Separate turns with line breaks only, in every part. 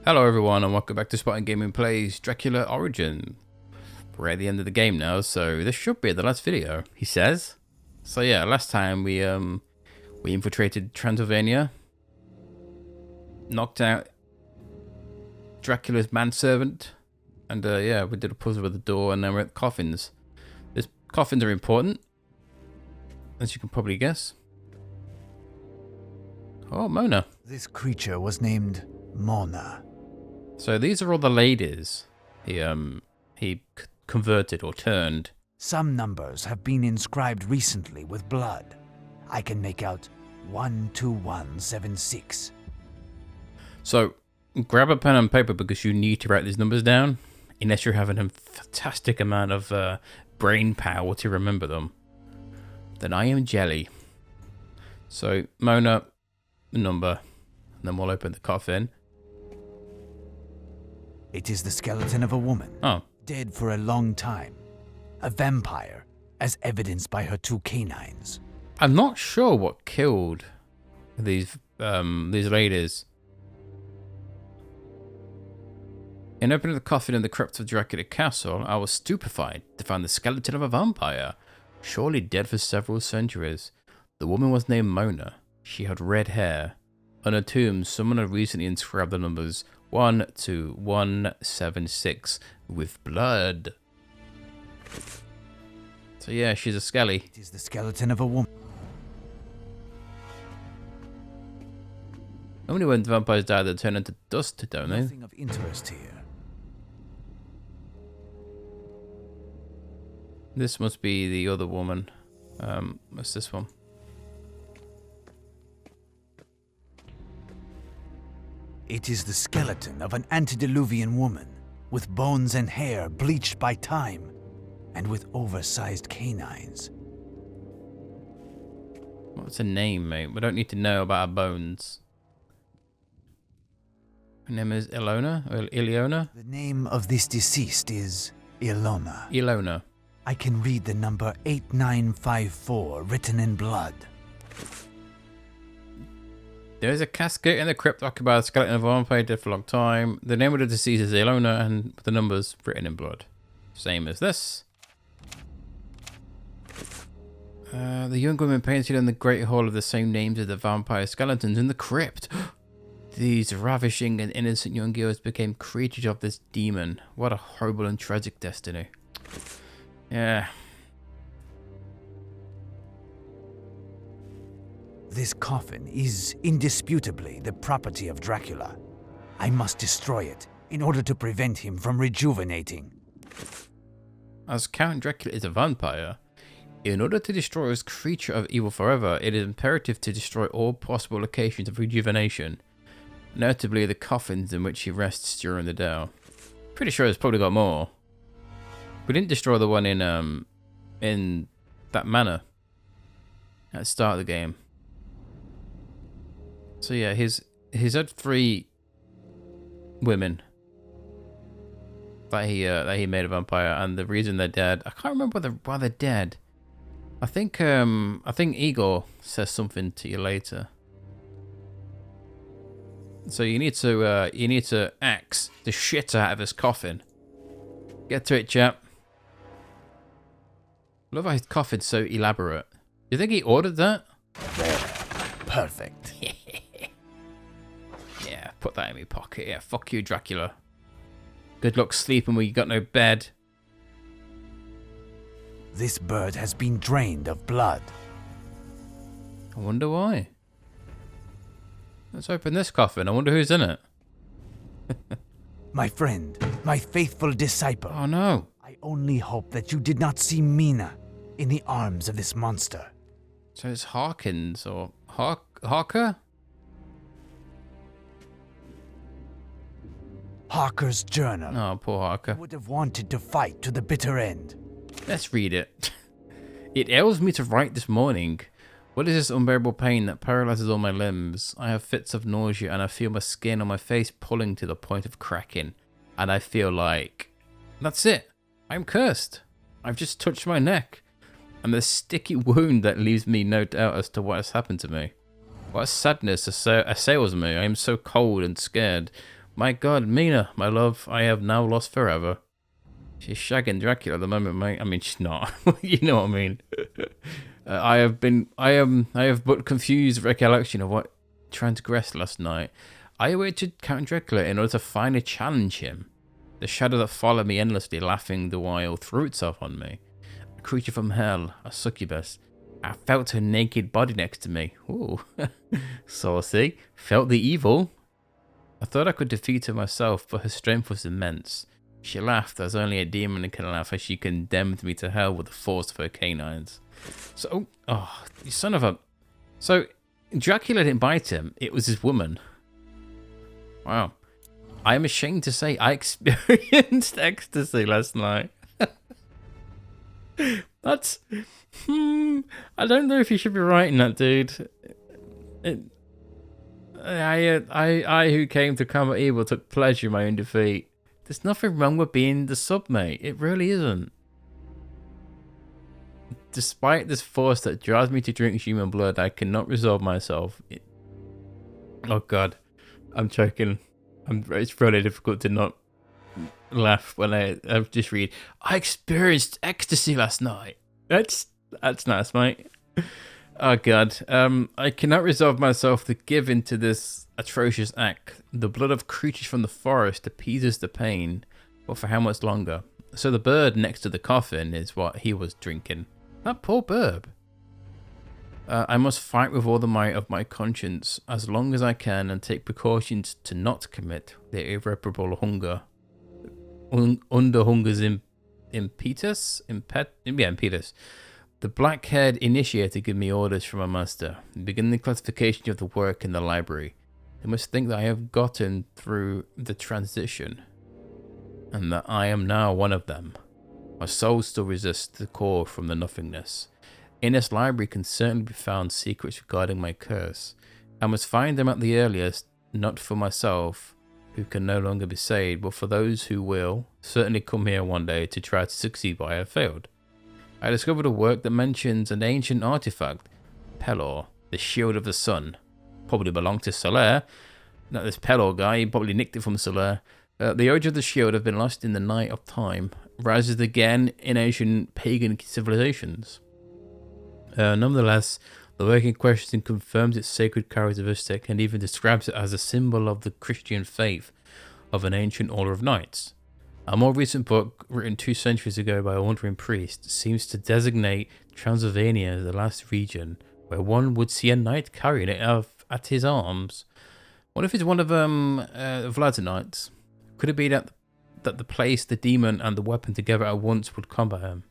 Hello everyone and welcome back to SpartanGaming Plays Dracula Origin. We're at the end of the game now, so this should be the last video, he says. So yeah, last time we infiltrated Transylvania, knocked out Dracula's manservant, and yeah, we did a puzzle with the door, and then we're at the coffins. These coffins are important, as you can probably guess. Oh, Mona.
This creature was named Mona.
So these are all the ladies he converted or turned.
Some numbers have been inscribed recently with blood. I can make out 12176.
So grab a pen and paper because you need to write these numbers down, unless you're having a fantastic amount of brain power to remember them. Then I am jelly. So Mona, the number, and then we'll open the coffin.
It is the skeleton of a woman, dead for a long time. A vampire, as evidenced by her two canines.
I'm not sure what killed these ladies. In opening the coffin in the crypt of Dracula Castle, I was stupefied to find the skeleton of a vampire, surely dead for several centuries. The woman was named Mona. She had red hair. On her tomb, someone had recently inscribed the numbers 12176 with blood. So yeah, she's a skelly.
It is the skeleton of a woman.
Only when vampires die, they turn into dust, don't they?
Nothing of interest here.
This must be the other woman. What's this one?
It is the skeleton of an antediluvian woman, with bones and hair bleached by time, and with oversized canines.
What's her name, mate? We don't need to know about her bones. Her name is Ilona? Or Iliona?
The name of this deceased is Ilona.
Ilona.
I can read the number 8954 written in blood.
There is a casket in the crypt occupied by the skeleton of a vampire dead for a long time. The name of the deceased is Ilona, and the numbers written in blood. Same as this. The young women painted in the great hall of the same names as the vampire skeletons in the crypt. These ravishing and innocent young girls became creatures of this demon. What a horrible and tragic destiny. Yeah.
This coffin is indisputably the property of Dracula. I must destroy it in order to prevent him from rejuvenating.
As Count Dracula is a vampire, in order to destroy his creature of evil forever, it is imperative to destroy all possible locations of rejuvenation, notably the coffins in which he rests during the day. Pretty sure it's probably got more. We didn't destroy the one in that manor at the start of the game. So yeah, he's had 3 women that he made a vampire, and the reason they're dead, I can't remember why they're dead. I think Igor says something to you later. So you need to axe the shit out of his coffin. Get to it, chap. I love how his coffin's so elaborate. Do you think he ordered that?
There. Perfect.
Yeah, put that in my pocket. Yeah, fuck you, Dracula. Good luck sleeping when you got no bed.
This bird has been drained of blood.
I wonder why. Let's open this coffin. I wonder who's in it.
My friend, my faithful disciple.
Oh no.
I only hope that you did not see Mina in the arms of this monster.
So it's Harkins or Harker?
Harker's journal.
Oh, poor Harker.
Would have wanted to fight to the bitter end.
Let's read it. It ails me to write this morning. What is this unbearable pain that paralyzes all my limbs? I have fits of nausea and I feel my skin on my face pulling to the point of cracking. And I feel like... That's it. I'm cursed. I've just touched my neck. And the sticky wound that leaves me no doubt as to what has happened to me. What sadness assails me. I am so cold and scared. My God, Mina, my love, I have now lost forever. She's shagging Dracula at the moment, mate. I mean, she's not. You know what I mean. I have but confused recollection of what transgressed last night. I awaited Count Dracula in order to finally challenge him. The shadow that followed me endlessly, laughing the while, threw itself on me. A creature from hell, a succubus. I felt her naked body next to me. Ooh, saucy. Felt the evil. I thought I could defeat her myself, but her strength was immense. She laughed as only a demon can laugh as she condemned me to hell with the force of her canines. So, oh, you son of a... So, Dracula didn't bite him. It was his woman. Wow. I am ashamed to say I experienced ecstasy last night. That's... I don't know if you should be writing that, dude. I who came to combat evil took pleasure in my own defeat. There's nothing wrong with being the sub, mate. It really isn't. Despite this force that drives me to drink human blood, I cannot resolve myself. Oh God, I'm choking. It's really difficult to not laugh when I just read. I experienced ecstasy last night. That's nice, mate. Oh God, I cannot resolve myself to give into this atrocious act. The blood of creatures from the forest appeases the pain, but for how much longer? So the bird next to the coffin is what he was drinking. That poor bird. I must fight with all the might of my conscience as long as I can and take precautions to not commit the irreparable hunger. Under hunger's impetus. The black-haired initiator gave me orders from my master. Begin the classification of the work in the library. They must think that I have gotten through the transition, and that I am now one of them. My soul still resists the core from the nothingness. In this library can certainly be found secrets regarding my curse. I must find them at the earliest, not for myself, who can no longer be saved, but for those who will certainly come here one day to try to succeed, but I have failed. I discovered a work that mentions an ancient artifact, 𝘨𝘨𝘮, the shield of the sun. Probably belonged to 𝘨𝘨𝘮. Not this 𝘨𝘨𝘮 guy, he probably nicked it from 𝘨𝘨𝘮. The urge of the shield have been lost in the night of time, rises again in ancient pagan civilizations. Nonetheless, the work in question confirms its sacred characteristic and even describes it as a symbol of the Christian faith of an ancient order of knights. A more recent book, written 2 centuries ago by a wandering priest, seems to designate Transylvania as the last region where one would see a knight carrying it at his arms. What if it's one of Vlad's knights? Could it be that the place, the demon, and the weapon together at once would combat him?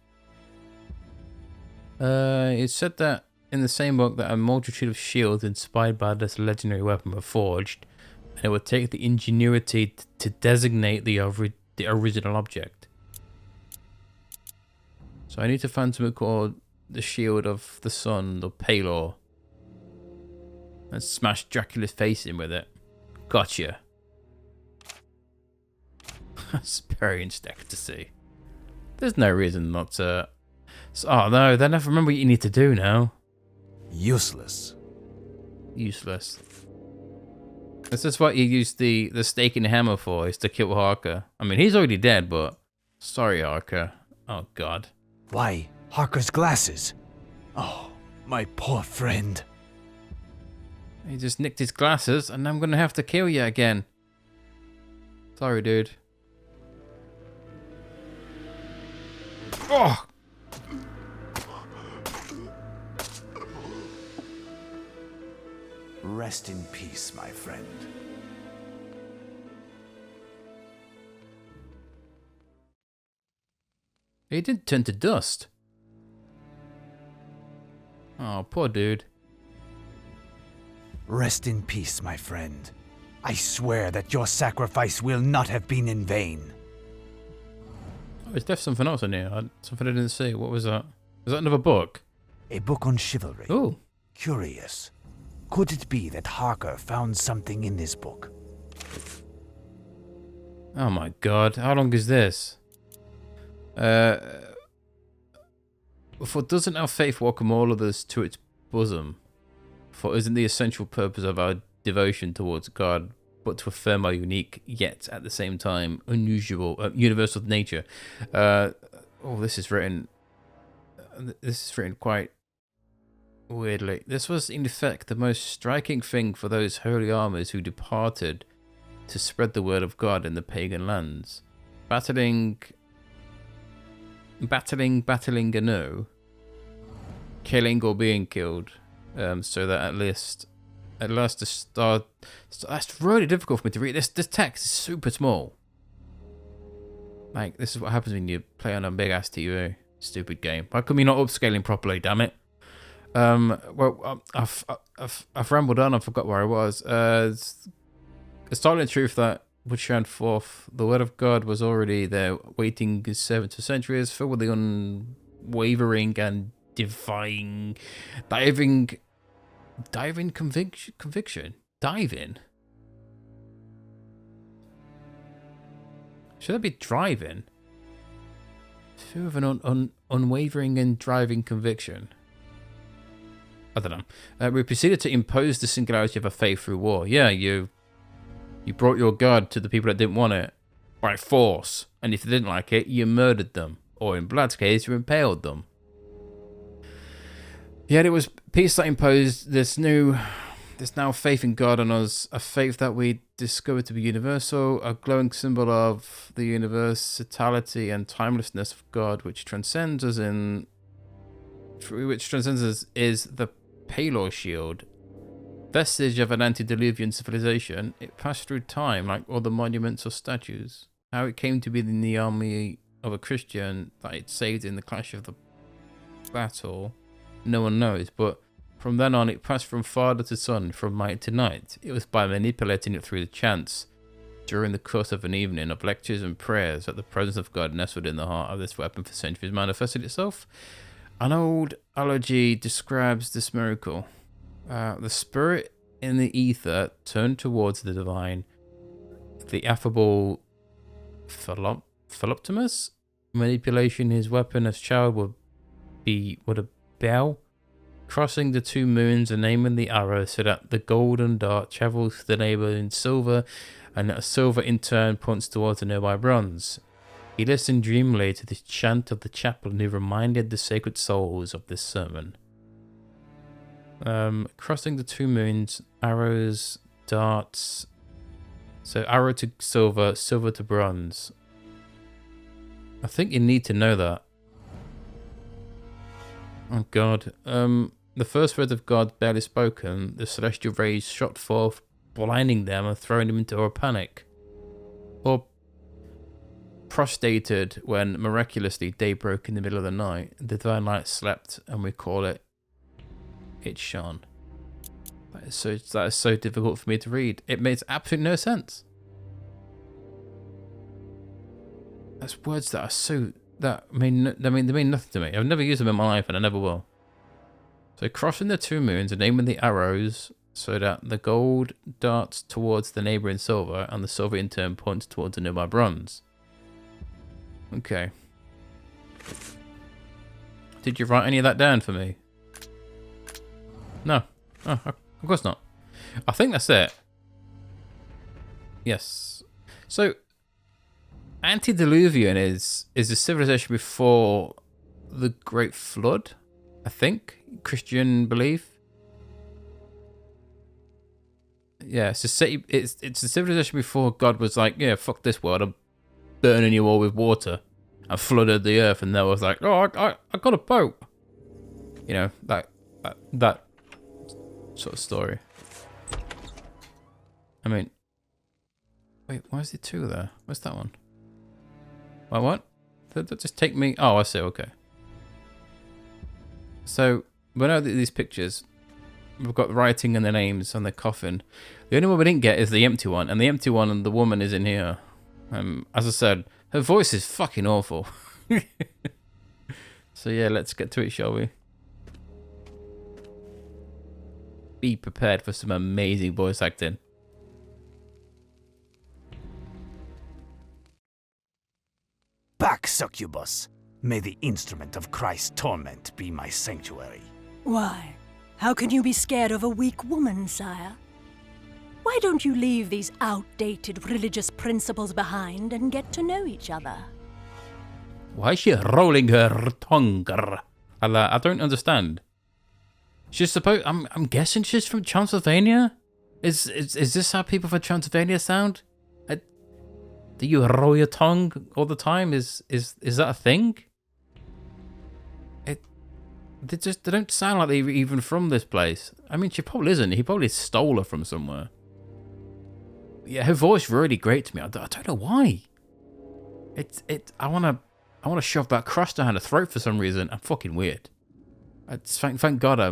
It said that in the same book that a multitude of shields inspired by this legendary weapon were forged, and it would take the ingenuity to designate the original object. So I need to find something called the Shield of the Sun, or 𝘨𝘨𝘮, and smash Dracula's face in with it. Gotcha. Experienced ecstasy. There's no reason not to... Oh no, then I remember what you need to do now.
Useless.
Useless. This is what you use the stake and hammer for, is to kill Harker. I mean, he's already dead, but... Sorry, Harker. Oh, God.
Why, Harker's glasses. Oh, my poor friend.
He just nicked his glasses, and I'm gonna have to kill you again. Sorry, dude. Oh!
Rest in peace, my friend.
He didn't turn to dust. Oh, poor dude.
Rest in peace, my friend. I swear that your sacrifice will not have been in vain.
Oh, there's definitely something else in here. Something I didn't see. What was that? Was that another book?
A book on chivalry.
Oh.
Curious. Could it be that Harker found something in this book?
Oh my God. How long is this? For doesn't our faith welcome all others to its bosom? For isn't the essential purpose of our devotion towards God but to affirm our unique, yet at the same time unusual, universal nature. This is written quite weirdly. This was in effect the most striking thing for those holy armies who departed to spread the word of God in the pagan lands, battling anew, killing or being killed, so that at last the star. That's really difficult for me to read. This text is super small. Like, this is what happens when you play on a big ass TV. Stupid game. Why come you not upscaling properly? Damn it. I've rambled on. I forgot where I was. It's totally the truth that 𝘨𝘮𝘮𝘭𝘪𝘴, the word of God, was already there, waiting 7 centuries, filled with the unwavering and divine, diving conviction. Diving. Should that be driving? Filled with an unwavering and driving conviction. I don't know. We proceeded to impose the singularity of a faith through war. Yeah, you brought your God to the people that didn't want it by force, and if they didn't like it, you murdered them, or in Blad's case, you impaled them. Yet it was peace that imposed this now faith in God on us, a faith that we discovered to be universal, a glowing symbol of the universality and timelessness of God, which transcends us is the 𝘨 shield. Vestige of an antediluvian civilization, it passed through time like all the monuments or statues. How it came to be in the army of a Christian that it saved in the clash of the battle, no one knows, but from then on it passed from father to son, from night to night. It was by manipulating it through the chants during the course of an evening of lectures and prayers that the presence of God nestled in the heart of this weapon for centuries manifested itself. An old elegy describes this miracle. The spirit in the ether turned towards the divine. The affable 𝘨𝘮𝘮𝘮 manipulation his weapon as child would a bell, crossing the 2 moons and aiming the arrow so that the golden dart travels to the neighbor in silver, and that silver in turn points towards the nearby bronze. He listened dreamily to the chant of the chaplain who reminded the sacred souls of this sermon. Crossing the 2 moons, arrows, darts. So arrow to silver, silver to bronze. I think you need to know that. Oh God. The first word of God barely spoken, the celestial rays shot forth, blinding them and throwing them into a panic. Or prostrated when miraculously day broke in the middle of the night. The divine light slept, and we call it shone. That is so difficult for me to read. It makes absolutely no sense. That's words that are they mean nothing to me. I've never used them in my life, and I never will. So crossing the 2 moons and aiming the arrows so that the gold darts towards the neighboring silver, and the silver in turn points towards the nearby bronze. Okay. Did you write any of that down for me? No. Oh, of course not. I think that's it. Yes. So, antediluvian is a civilization before the Great Flood, I think. Christian belief. Yeah, it's a civilization before God was like, yeah, fuck this world, I'm burning you all with water, and flooded the earth, and Noah was like, oh, I got a boat. You know, that sort of story. I mean, wait, why is there 2 there? Where's that one? Wait, what? Did that just take me? Oh, I see, okay. So, we know that these pictures, we've got the writing and the names on the coffin. The only one we didn't get is the empty one, and the empty one and the woman is in here. As I said, her voice is fucking awful. So yeah, let's get to it, shall we? Be prepared for some amazing voice acting.
Back, succubus! May the instrument of Christ's torment be my sanctuary.
Why? How can you be scared of a weak woman, sire? Why don't you leave these outdated religious principles behind and get to know each other?
Why is she rolling her tongue? I don't understand. She's supposed. I'm guessing she's from Transylvania. Is this how people from Transylvania sound? Do you roll your tongue all the time? Is that a thing? They don't sound like they're even from this place. I mean, she probably isn't. He probably stole her from somewhere. Yeah, her voice really great to me. I don't know why. I wanna shove that cross down her throat for some reason. I'm fucking weird. Thank God I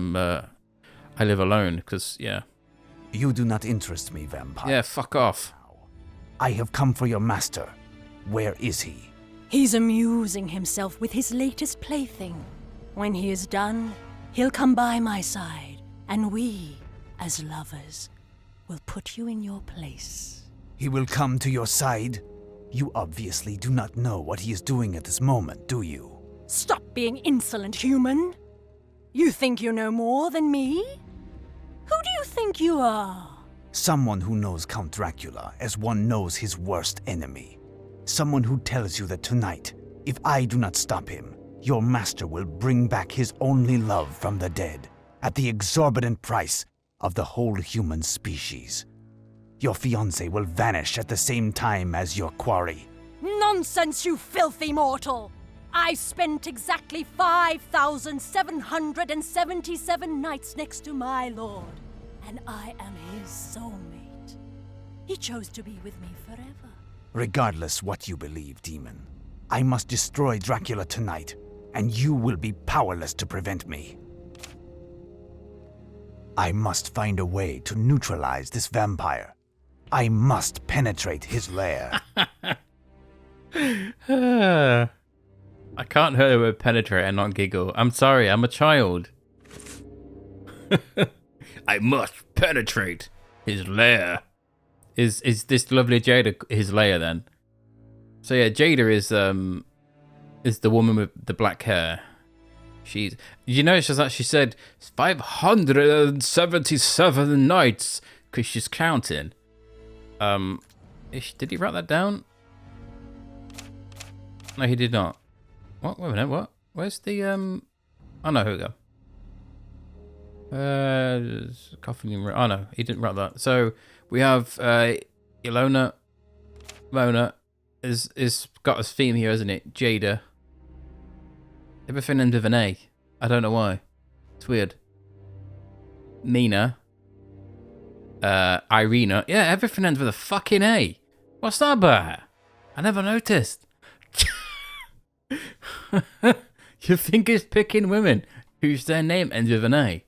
live alone, because yeah.
You do not interest me, vampire.
Yeah, fuck off.
I have come for your master. Where is he?
He's amusing himself with his latest plaything. When he is done, he'll come by my side, and we, as lovers, will put you in your place.
He will come to your side? You obviously do not know what he is doing at this moment, do you?
Stop being insolent, human! You think you know more than me? Who do you think you are?
Someone who knows Count Dracula as one knows his worst enemy. Someone who tells you that tonight, if I do not stop him, your master will bring back his only love from the dead, at the exorbitant price of the whole human species. Your fiancé will vanish at the same time as your quarry.
Nonsense, you filthy mortal! I spent exactly 5,777 nights next to my lord, and I am his soulmate. He chose to be with me forever.
Regardless what you believe, demon, I must destroy Dracula tonight, and you will be powerless to prevent me. I must find a way to neutralize this vampire. I must penetrate his lair.
I can't hear the word penetrate and not giggle. I'm sorry, I'm a child. I must penetrate his lair. Is this lovely Jada his lair then? So yeah, Jada is the woman with the black hair. She's, you know, she's actually said 577 nights because she's counting. Did he write that down? No, he did not. What? Wait a minute. What? Where's the Oh no, here we go. Coffee. Oh no, he didn't write that. So we have Ilona. Mona is got his theme here, isn't it? Jada. Everything ends with an A. I don't know why. It's weird. Mina. Irina. Yeah, everything ends with a fucking A. What's that about? I never noticed. You think it's picking women whose their name ends with an A?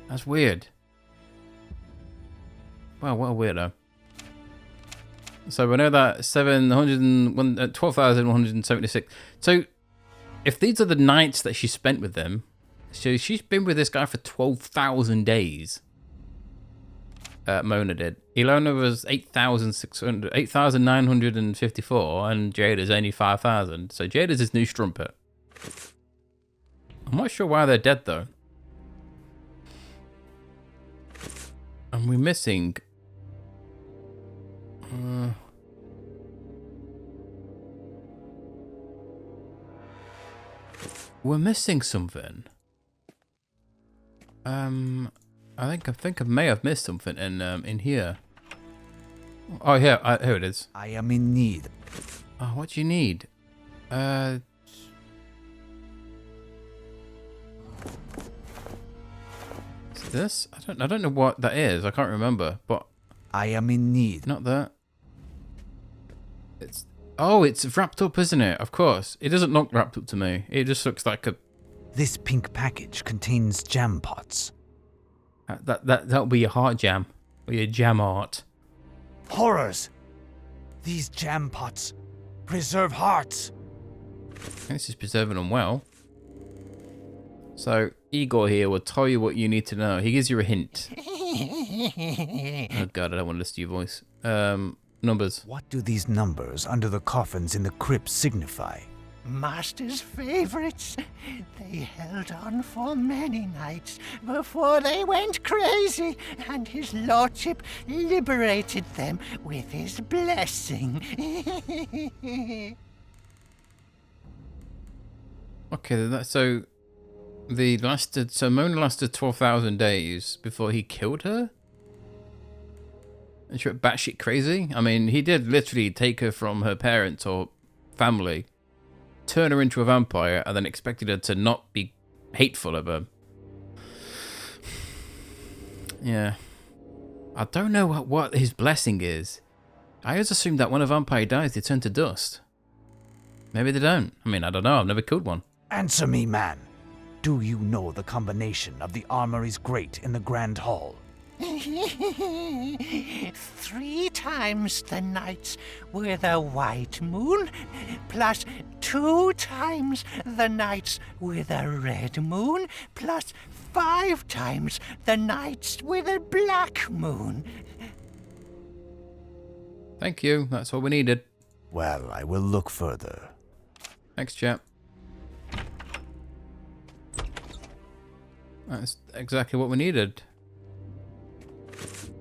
That's weird. Wow, what a weirdo. So we know that 12,176. So if these are the nights that she spent with them, so she's been with this guy for 12,000 days. Mona did. Ilona was 8,954, and Jada's only 5,000. So Jada's his new strumpet. I'm not sure why they're dead though. And we're missing. We're missing something. I think I may have missed something in here. Oh, here it is.
I am in need.
Oh, what do you need? Is this? I don't know what that is. I can't remember. But
I am in need.
Not that. It's wrapped up, isn't it? Of course. It doesn't look wrapped up to me. It just looks like a.
This pink package contains jam pots.
That'll be your heart jam, or your jam art.
Horrors! These jam pots preserve hearts.
This is preserving them well. So Igor here will tell you what you need to know. He gives you a hint. Oh god, I don't want to listen to your voice. Numbers.
What do these numbers under the coffins in the crypt signify?
Master's favorites. They held on for many nights before they went crazy, and his lordship liberated them with his blessing.
Okay, so Mona lasted 12,000 days before he killed her? And she went batshit crazy? I mean, he did literally take her from her parents or family, turn her into a vampire, and then expected her to not be hateful of her. Yeah. I don't know what his blessing is. I always assumed that when a vampire dies, they turn to dust. Maybe they don't. I mean, I don't know. I've never killed one.
Answer me, man. Do you know the combination of the Armory's grate in the Grand Hall?
3 times the nights with a white moon, plus 2 times the nights with a red moon, plus 5 times the nights with a black moon.
Thank you. That's all we needed.
Well, I will look further.
Thanks, chap. That's exactly what we needed.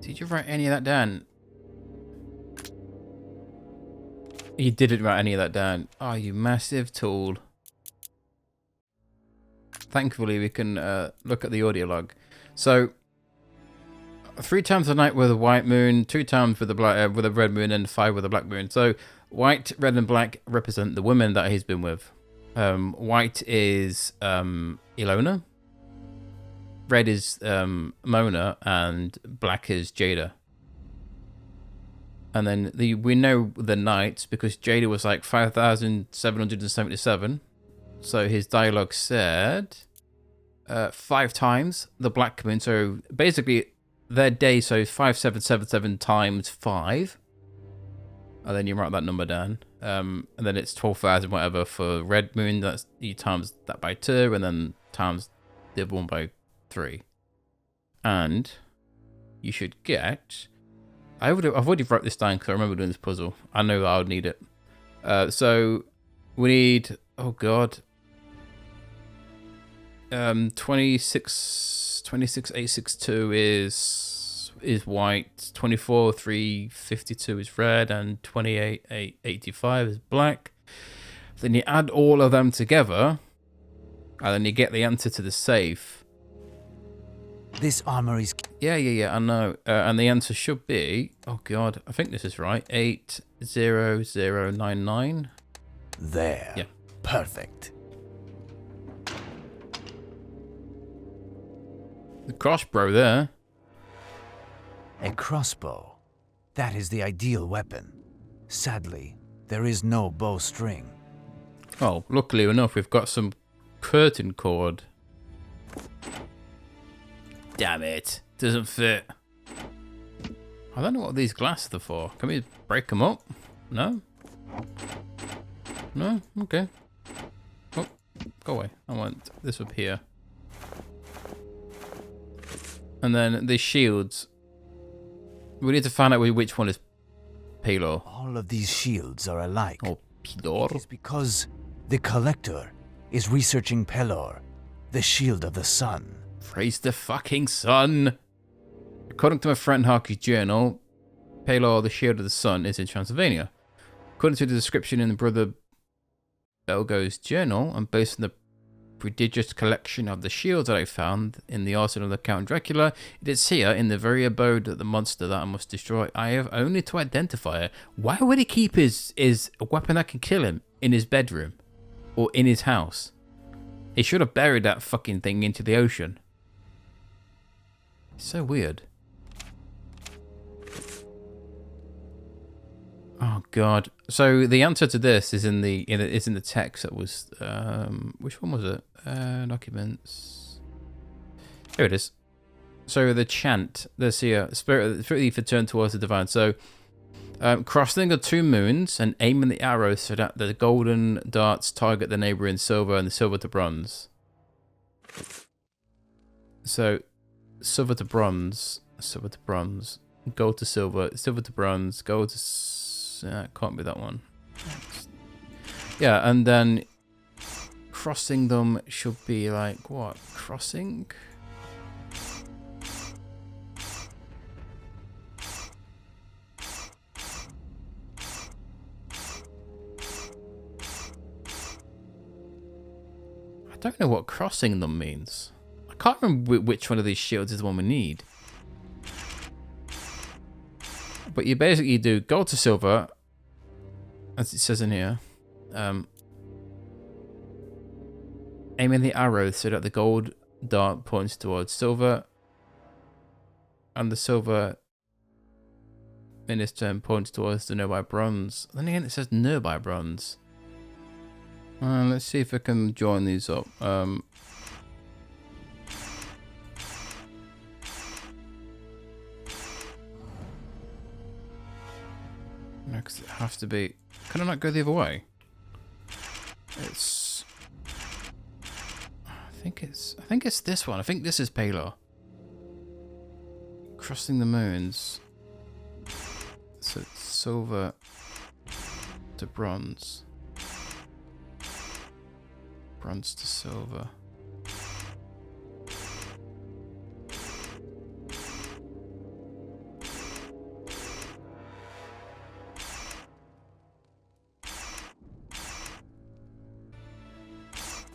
Did you write any of that down? You didn't write any of that down. Oh, you massive tool. Thankfully, we can look at the audio log. So, 3 times a night with a white moon, 2 times with a red moon, and 5 with a black moon. So, white, red, and black represent the women that he's been with. White is Ilona. Red is Mona, and black is Jada. And then we know the nights because Jada was like 5,777. So his dialogue said 5 times the black moon. So basically their day, so 5777 times 5. And then you write that number down. And then it's 12,000 whatever for red moon. That's you times that by 2, and then times the other one by 3. And you should get... I've already wrote this down because I remember doing this puzzle. I know that I would need it. So we need... Oh god. 26862 is white, 24352 is red, and 28885 is black. Then you add all of them together, and then you get the answer to the safe.
This Armory's...
Yeah, I know. And the answer should be... Oh god, I think this is right. 80099.
There.
Yeah.
Perfect.
The crossbow there.
A crossbow. That is the ideal weapon. Sadly, there is no bowstring.
Oh, luckily enough, we've got some curtain cord. Damn it. Doesn't fit. I don't know what these glasses are for. Can we break them up? No? No? Okay. Oh, go away. I want this up here. And then the shields. We need to find out which one is 𝘨𝘨.
All of these shields are alike.
Or 𝘨𝘨.
It's because the Collector is researching 𝘨𝘨, the shield of the sun.
Praise the fucking sun. According to my friend Harky's journal, 𝘨𝘨, the shield of the sun, is in Transylvania. According to the description in the Brother Belgo's journal, and based on the prodigious collection of the shields that I found in the arsenal of the Count Dracula, it is here in the very abode of the monster that I must destroy. I have only to identify it. Why would he keep his weapon that can kill him in his bedroom or in his house? He should have buried that fucking thing into the ocean. So weird. Oh god. So the answer to this is in the text that was which one was it? Documents. Here it is. So the chant, this here, spirit for turn towards the divine. So crossing of 2 moons and aiming the arrow so that the golden darts target the neighboring silver and the silver to bronze. So silver to bronze, gold to silver, silver to bronze, gold to... can't be that one. Yeah, and then crossing them should be like, what? Crossing? I don't know what crossing them means. I can't remember which one of these shields is the one we need. But you basically do gold to silver, as it says in here. Aiming the arrow so that the gold dart points towards silver, and the silver in this turn points towards the nearby bronze. Then again, it says nearby bronze. Let's see if I can join these up. No, because it has to be. Can I not go the other way? It's. I think it's this one. I think this is 𝘨𝘨. Crossing the moons. So it's silver to bronze. Bronze to silver.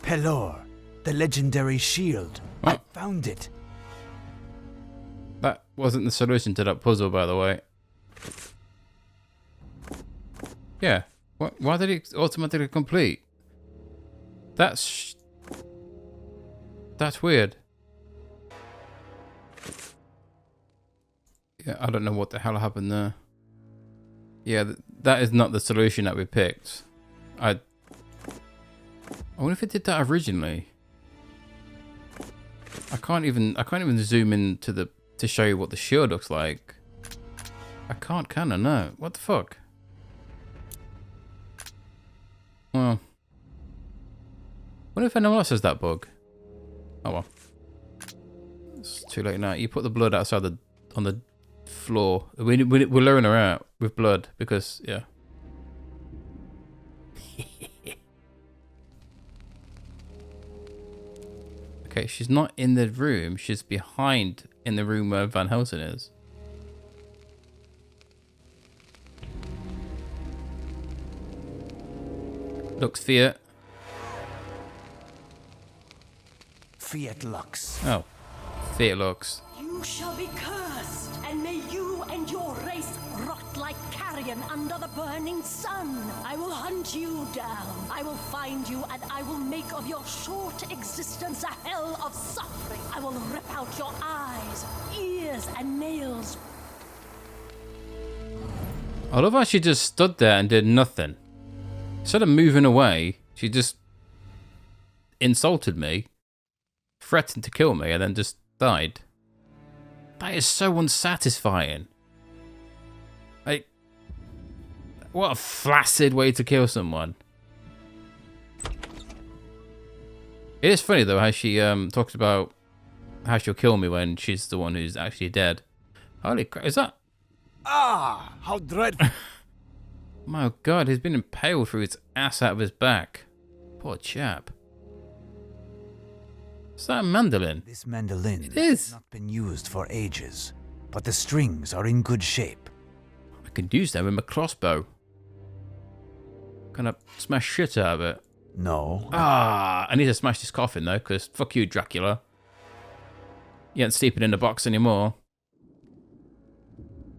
𝘨𝘨, the legendary shield.
Oh.
I found it.
That wasn't the solution to that puzzle, by the way. Yeah. Why did it automatically complete? That's weird. Yeah, I don't know what the hell happened there. Yeah, that is not the solution that we picked. I wonder if it did that originally. I can't even zoom in to show you what the shield looks like. I can't, can I? No. What the fuck? Well, what if anyone else has that bug? Oh well. It's too late now. You put the blood outside on the floor. We're luring her out with blood because, yeah. Okay, she's not in the room. She's behind in the room where Van Helsing is. Looks Fiat.
Fiat Lux.
Oh, Fiat looks.
You shall be cursed, and may you and your race rot like carrion under the burning sun. I will hunt you down. I will find you, and I will make of your short existence a hell of suffering. I will rip out your eyes, ears, and nails.
I love how she just stood there and did nothing. Instead of moving away, she just insulted me, threatened to kill me, and then just died. That is so unsatisfying. Like, what a flaccid way to kill someone. It is funny though how she talks about how she'll kill me when she's the one who's actually dead. Holy crap, is that?
Ah, how dreadful.
My god, he's been impaled through his ass out of his back. Poor chap. Is that a mandolin?
This mandolin
It is.
has not been used for ages, but the strings are in good shape.
I can use them with my crossbow. Can I smash shit out of it?
No.
Ah, I need to smash this coffin though, because fuck you, Dracula. You ain't sleeping in the box anymore.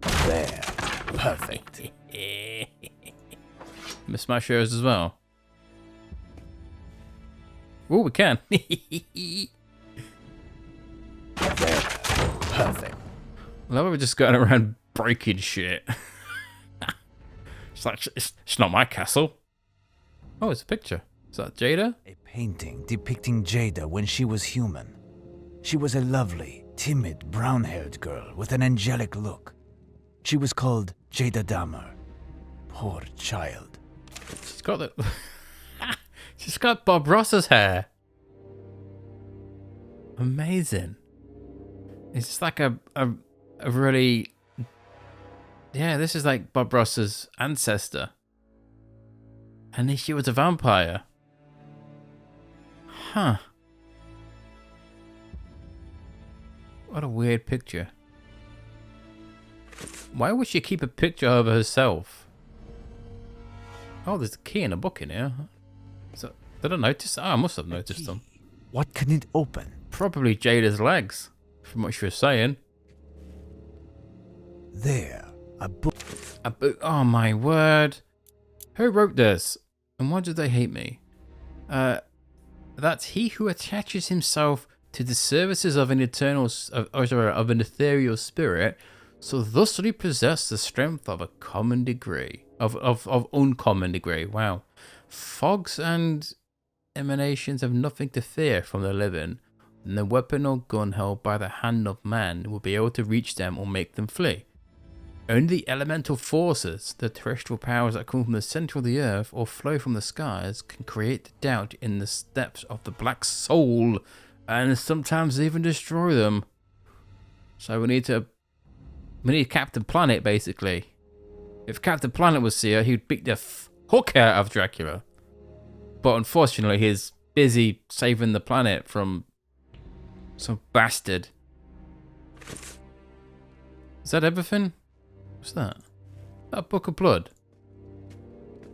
There. Perfect.
I'm gonna smash yours as well. Oh, we can.
Perfect.
I love how we're just going around breaking shit. It's like, it's not my castle. Oh, it's a picture. Is that Jada?
A painting depicting Jada when she was human. She was a lovely, timid, brown-haired girl with an angelic look. She was called Jada Dahmer. Poor child.
She's got the... She's got Bob Ross's hair. Amazing. It's just like a really... Yeah, this is like Bob Ross's ancestor. And she was a vampire. Huh. What a weird picture. Why would she keep a picture of herself? Oh, there's a key and a book in here. So, did I notice? Oh, I must have noticed them.
What can it open?
Probably Jada's legs, from what she was saying.
There, a book.
A book. Oh my word. Who wrote this? And why do they hate me? That's he who attaches himself to the services of an of an ethereal spirit, so thusly possess the strength of a common degree. Of uncommon degree. Wow. Fogs and emanations have nothing to fear from the living. No weapon or gun held by the hand of man will be able to reach them or make them flee. Only the elemental forces, the terrestrial powers that come from the center of the earth or flow from the skies, can create doubt in the depths of the black soul and sometimes even destroy them. So we need Captain Planet, basically. If Captain Planet was here, he'd beat the hook out of Dracula. But unfortunately, he's busy saving the planet from some bastard. Is that everything? What's that? A book of blood?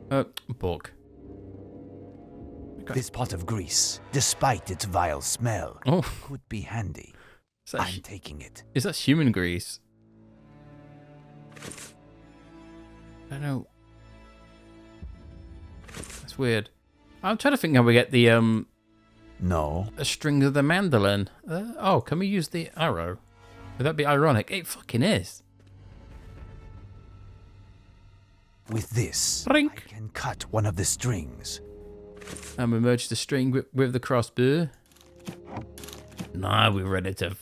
Book. Okay.
This pot of grease, despite its vile smell, could be handy. I'm taking it.
Is that human grease? I don't know. That's weird. I'm trying to think how we get the
No.
a string of the mandolin. Oh, can we use the arrow? Would that be ironic? It fucking is.
With this,
Brink.
I can cut one of the strings.
And we merge the string with the crossbow. Now we're ready to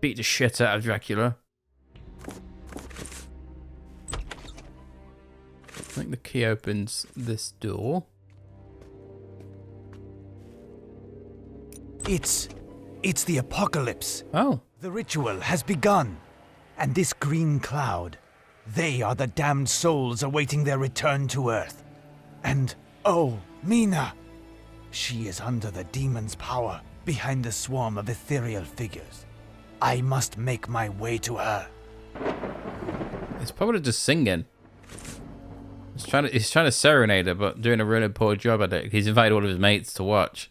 beat the shit out of Dracula. I think the key opens this door.
It's the apocalypse.
Oh.
The ritual has begun. And this green cloud, they are the damned souls awaiting their return to Earth. And, oh, Mina, she is under the demon's power, behind the swarm of ethereal figures. I must make my way to her.
He's probably just singing. He's trying to serenade her, but doing a really poor job at it. He's invited all of his mates to watch.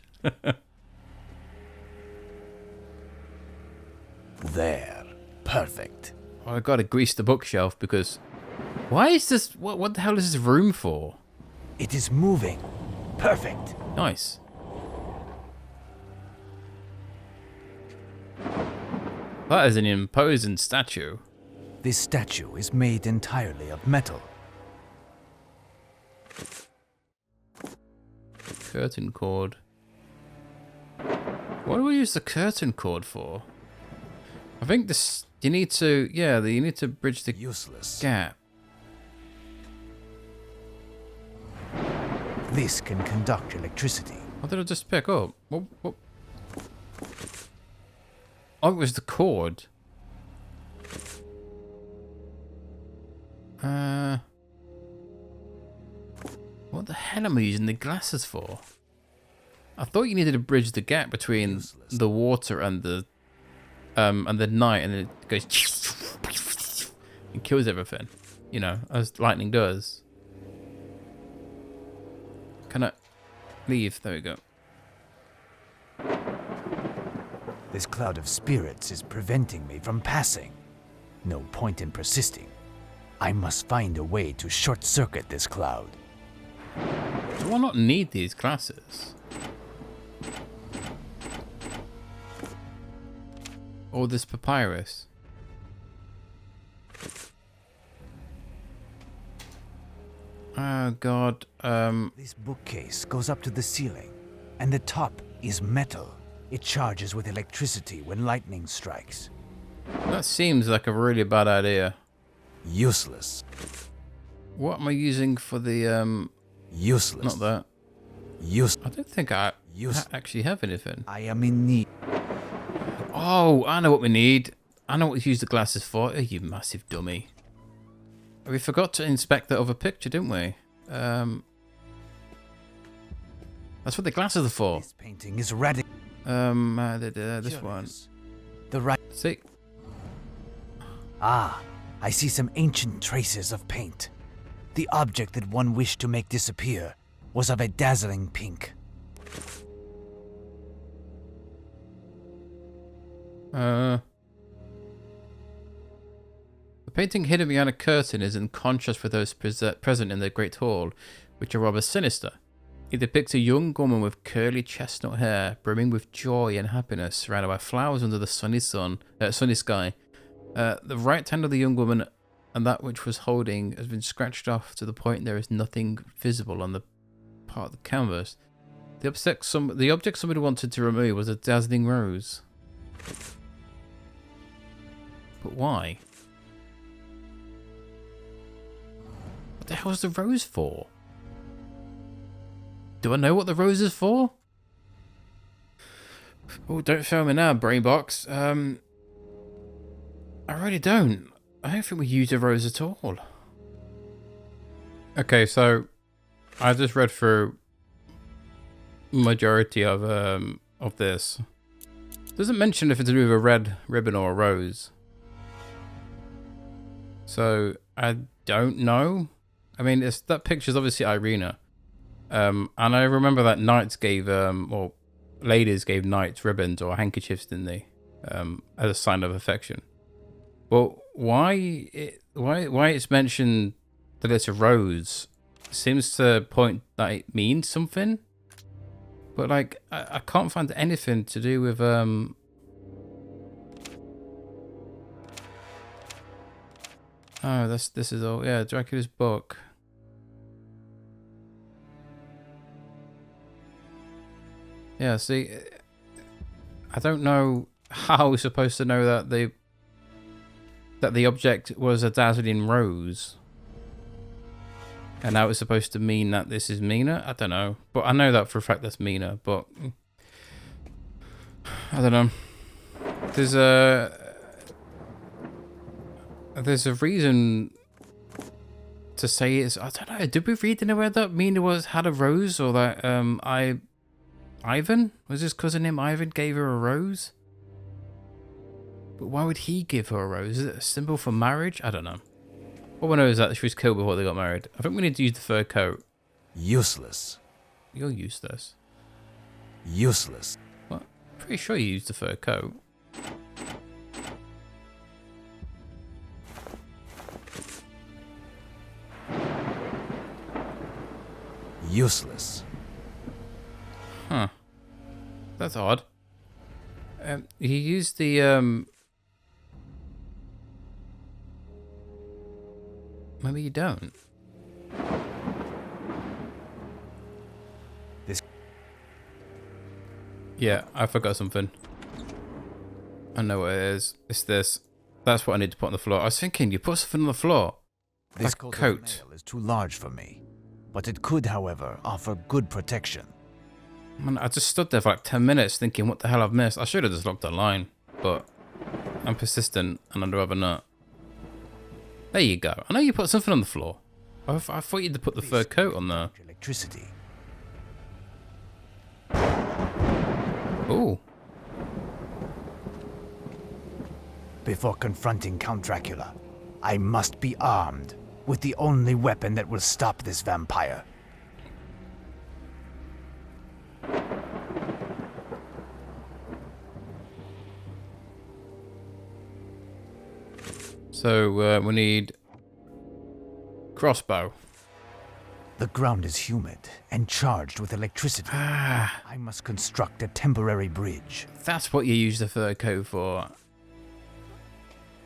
There. Perfect.
Oh, I gotta grease the bookshelf because... Why is this... What the hell is this room for?
It is moving. Perfect.
Nice. That is an imposing statue.
This statue is made entirely of metal.
Curtain cord. What do we use the curtain cord for? I think this... You need to... Yeah, you need to bridge the
Useless.
gap.
This can conduct electricity.
What did I just pick up? What? Oh, it was the cord. What the hell am I using the glasses for? I thought you needed to bridge the gap between the water and the night, and then it goes and kills everything. You know, as lightning does. Can I leave? There we go.
This cloud of spirits is preventing me from passing. No point in persisting. I must find a way to short-circuit this cloud.
Do I not need these glasses? Or this papyrus? Oh god,
This bookcase goes up to the ceiling, and the top is metal. It charges with electricity when lightning strikes.
that seems like a really bad idea.
Useless.
What am I using for the,
Useless.
not that. I don't think I actually have anything.
I am in need.
Oh, I know what we need. I know what to use the glasses for. Oh, you massive dummy. We forgot to inspect that other picture, didn't we? That That's what the glasses are for.
This painting is radical.
This one.
The right.
See?
Ah, I see some ancient traces of paint. The object that one wished to make disappear was of a dazzling pink.
The painting hidden behind a curtain is in contrast with those present in the Great Hall, which are rather sinister. It depicts a young woman with curly chestnut hair, brimming with joy and happiness, surrounded by flowers under the sunny sky. The right hand of the young woman and that which was holding has been scratched off to the point there is nothing visible on the part of the canvas. The object somebody wanted to remove was a dazzling rose. But why? What the hell is the rose for? Do I know what the rose is for? Oh, don't fail me now, brain box. I really don't. I don't think we use a rose at all. Okay, so I just read through majority of this. Doesn't mention if it's to do with a red ribbon or a rose. So I don't know. I mean, that picture's obviously Irina. And I remember that knights gave, or ladies gave knights ribbons or handkerchiefs, didn't they? As a sign of affection. Well, why it's mentioned that it's a rose seems to point that it means something. But like, I can't find anything to do with, oh, this is all, yeah, Dracula's book. Yeah, see, I don't know how we're supposed to know that the object was a dazzling rose. And now it's supposed to mean that this is Mina? I don't know. But I know that for a fact that's Mina, but I don't know. There's a reason to say it's, I don't know, did we read anywhere that Mina had a rose, or that Ivan? Was his cousin named Ivan gave her a rose? But why would he give her a rose? Is it a symbol for marriage? I don't know. All I know is that she was killed before they got married. I think we need to use the fur coat.
Useless.
You'll use this.
Useless.
What? Pretty sure you used the fur coat.
Useless.
Huh. That's odd. He used the, maybe you don't.
This.
Yeah, I forgot something. I know what it is. It's this. That's what I need to put on the floor. I was thinking, you put something on the floor.
This
like a coat.
Is too large for me, but it could, however, offer good protection.
Man, I just stood there for like 10 minutes thinking, what the hell I've missed. I should have just looked online, but I'm persistent and I'd rather not. There you go. I know you put something on the floor. I thought you'd put the fur coat on there.
Electricity.
Ooh.
Before confronting Count Dracula, I must be armed with the only weapon that will stop this vampire.
So we need crossbow.
The ground is humid and charged with electricity.
Ah,
I must construct a temporary bridge.
that's what you use the fur coat for.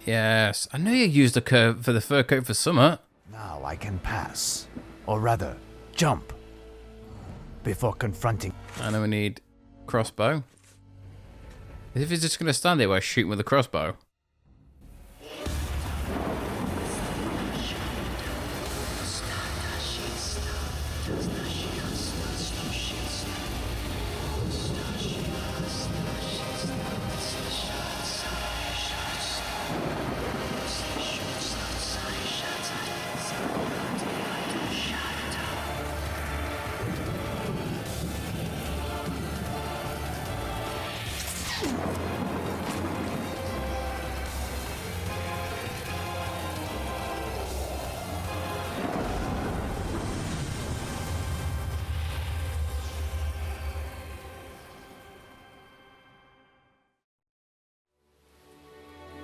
Yes, I know you used the fur coat for summer.
Now I can pass, or rather, jump. Before confronting.
I know we need crossbow. If he's just going to stand there while I shoot him with a crossbow.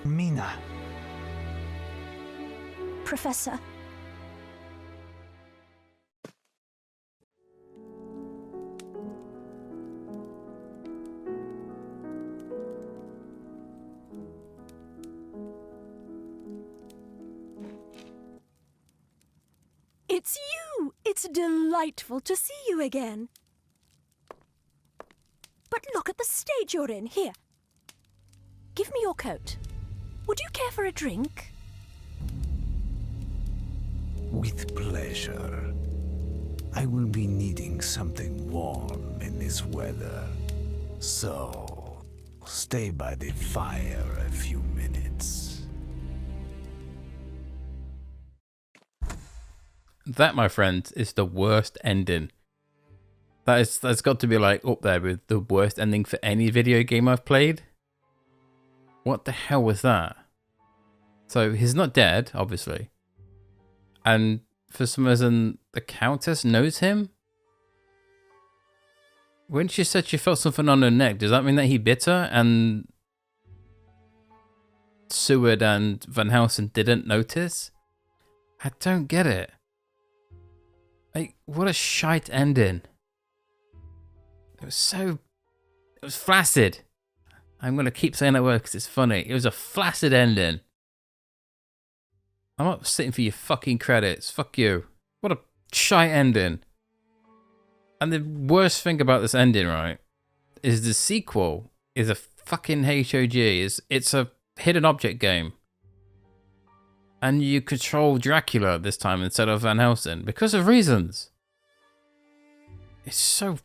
Mina.
Professor. It's you! It's delightful to see you again. But look at the state you're in. Here. Give me your coat. Would you care for a drink?
With pleasure. I will be needing something warm in this weather. So, stay by the fire a few minutes.
That, my friend, is the worst ending. That's got to be like up there with the worst ending for any video game I've played. What the hell was that? So he's not dead, obviously. And for some reason, the Countess knows him? When she said she felt something on her neck, does that mean that he bit her and Seward and Van Helsing didn't notice? I don't get it. Like, what a shite ending. It was flaccid. I'm going to keep saying that word because it's funny. It was a flaccid ending. I'm not sitting for your fucking credits. Fuck you. What a shite ending. And the worst thing about this ending, right, is the sequel is a fucking 𝘱𝘨𝘮𝘳𝘴. It's a hidden object game. And you control Dracula this time instead of Van Helsing because of reasons. It's so...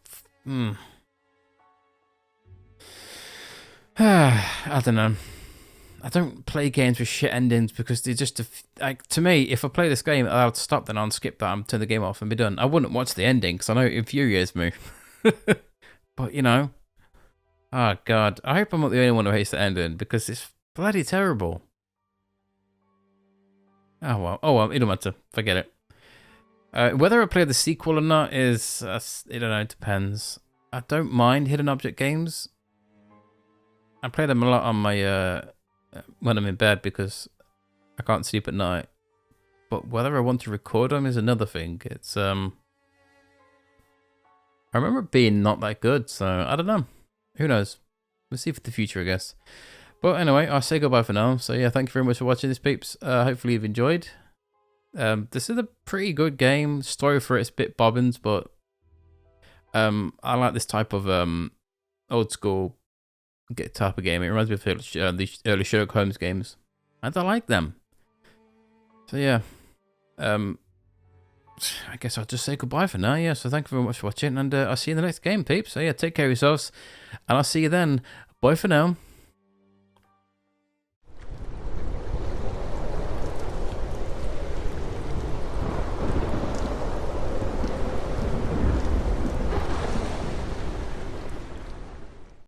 I don't know. I don't play games with shit endings because they're just... like, to me, if I play this game, I'll stop, then I'll skip that and turn the game off and be done. I wouldn't watch the ending because I know it infuriates me. But, you know... oh, God. I hope I'm not the only one who hates the ending because it's bloody terrible. Oh well, it don't matter. Forget it. Whether I play the sequel or not is, I don't know, it depends. I don't mind hidden object games. I play them a lot on my, when I'm in bed because I can't sleep at night. But whether I want to record them is another thing. It's, I remember it being not that good, so I don't know. Who knows? We'll see for the future, I guess. But anyway, I'll say goodbye for now. So yeah, thank you very much for watching this, peeps. Hopefully you've enjoyed. This is a pretty good game. Story for it's a bit bobbins, but I like this type of old school type of game. It reminds me of the early Sherlock Holmes games, and I like them. So yeah, I guess I'll just say goodbye for now. Yeah, so thank you very much for watching, and I'll see you in the next game, peeps. So yeah, take care of yourselves, and I'll see you then. Bye for now.